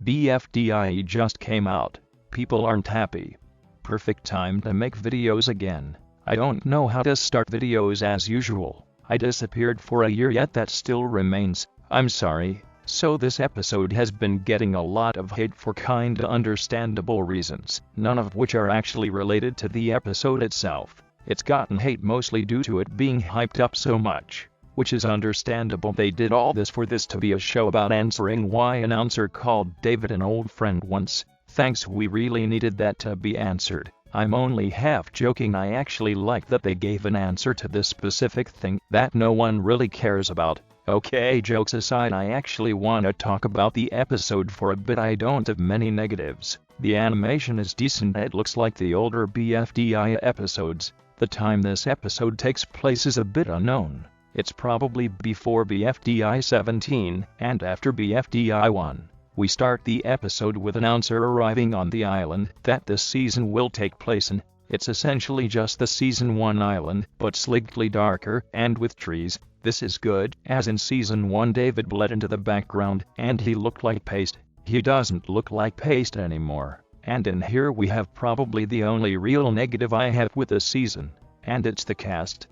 BFDIE just came out. People aren't happy. Perfect time to make videos again. I don't know how to start videos as usual. I disappeared for a year, yet that still remains. I'm sorry. So this episode has been getting a lot of hate for kinda understandable reasons, none of which are actually related to the episode itself. It's gotten hate mostly due to it being hyped up so much, which is understandable. They did all this for this to be a show about answering why an announcer called David an old friend once. Thanks, we really needed that to be answered. I'm only half joking. I actually like that they gave an answer to this specific thing that no one really cares about. Okay, jokes aside, I actually want to talk about the episode for a bit. I don't have many negatives. The animation is decent. It looks like the older BFDI episodes. The time this episode takes place is a bit unknown. It's probably before BFDI 17 and after BFDI 1. We start the episode with an announcer arriving on the island that this season will take place in. It's essentially just the season 1 island, but slightly darker and with trees. This is good, as in season 1 David bled into the background and he looked like paste. He doesn't look like paste anymore. And in here we have probably the only real negative I have with this season, and it's the cast.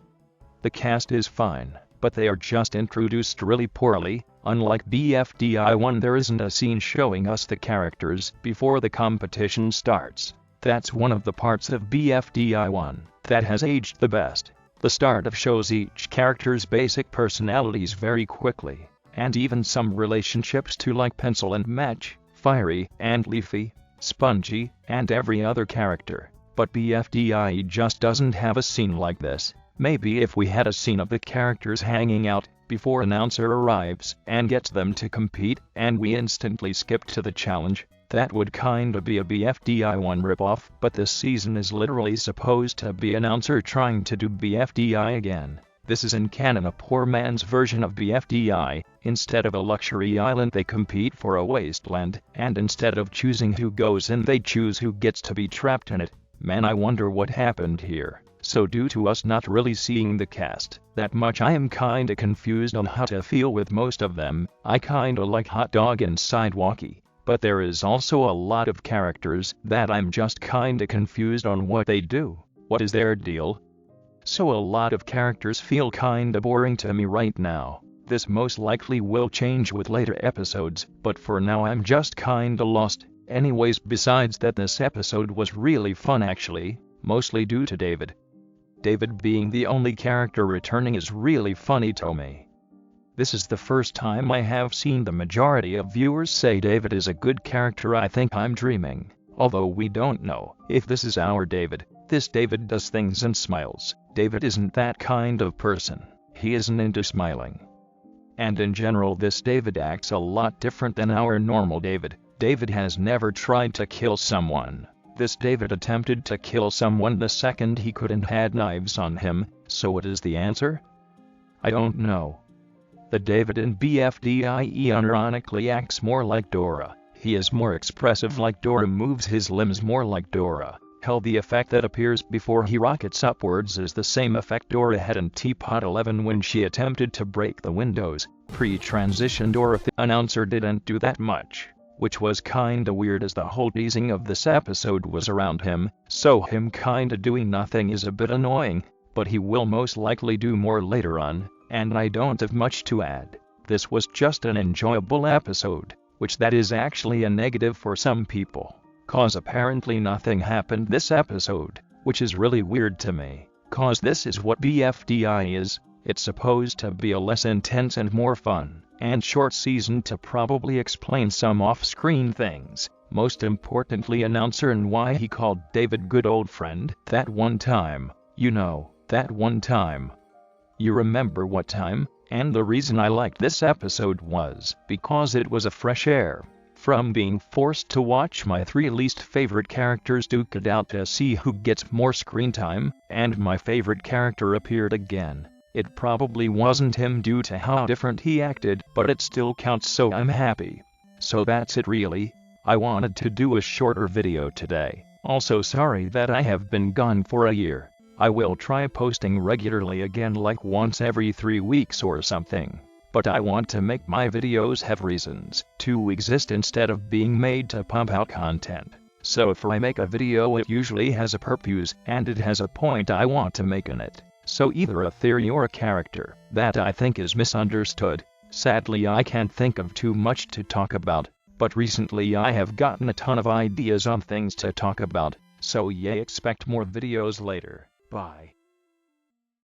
The cast is fine, but they are just introduced really poorly. Unlike BFDI 1, there isn't a scene showing us the characters before the competition starts. That's one of the parts of BFDI 1 that has aged the best. The start of shows each character's basic personalities very quickly, and even some relationships too, like Pencil and Match, Fiery and Leafy, Spongy, and every other character. But BFDIE just doesn't have a scene like this. Maybe if we had a scene of the characters hanging out before an announcer arrives and gets them to compete, and we instantly skip to the challenge, that would kinda be a BFDI 1 ripoff. But this season is literally supposed to be an announcer trying to do BFDI again. This is in canon a poor man's version of BFDI. Instead of a luxury island, they compete for a wasteland, and instead of choosing who goes in, they choose who gets to be trapped in it. Man, I wonder what happened here. So due to us not really seeing the cast that much, I am kinda confused on how to feel with most of them. I kinda like Hot Dog and Sidewalkie, but there is also a lot of characters that I'm just kinda confused on what they do. What is their deal? So a lot of characters feel kinda boring to me right now. This most likely will change with later episodes, but for now I'm just kinda lost. Anyways, besides that, this episode was really fun actually, mostly due to David. David being the only character returning is really funny to me. This is the first time I have seen the majority of viewers say David is a good character. I think I'm dreaming, although we don't know if this is our David. This David does things and smiles. David isn't that kind of person. He isn't into smiling. And in general, this David acts a lot different than our normal David. David has never tried to kill someone. This David attempted to kill someone the second he could and had knives on him. So what is the answer? I don't know. The David in BFDIE unironically acts more like Dora. He is more expressive like Dora, moves his limbs more like Dora. Hell, the effect that appears before he rockets upwards is the same effect Dora had in Teapot 11 when she attempted to break the windows. Pre-transition Dora. The announcer didn't do that much, which was kinda weird, as the whole teasing of this episode was around him, so him kinda doing nothing is a bit annoying, but he will most likely do more later on, and I don't have much to add. This was just an enjoyable episode, which that is actually a negative for some people, cause apparently nothing happened this episode, which is really weird to me, cause this is what BFDI is. It's supposed to be a less intense and more fun and short season to probably explain some off-screen things, most importantly announcer and why he called David good old friend that one time. You know, that one time. You remember what time? And the reason I liked this episode was because it was a fresh air from being forced to watch my 3 least favorite characters duke it out to see who gets more screen time, and my favorite character appeared again. It probably wasn't him due to how different he acted, but it still counts, so I'm happy. So that's it really. I wanted to do a shorter video today. Also sorry that I have been gone for a year. I will try posting regularly again, like once every 3 weeks or something. But I want to make my videos have reasons to exist instead of being made to pump out content. So if I make a video, it usually has a purpose and it has a point I want to make in it. So either a theory or a character that I think is misunderstood. Sadly, I can't think of too much to talk about, but recently I have gotten a ton of ideas on things to talk about, so expect more videos later. Bye.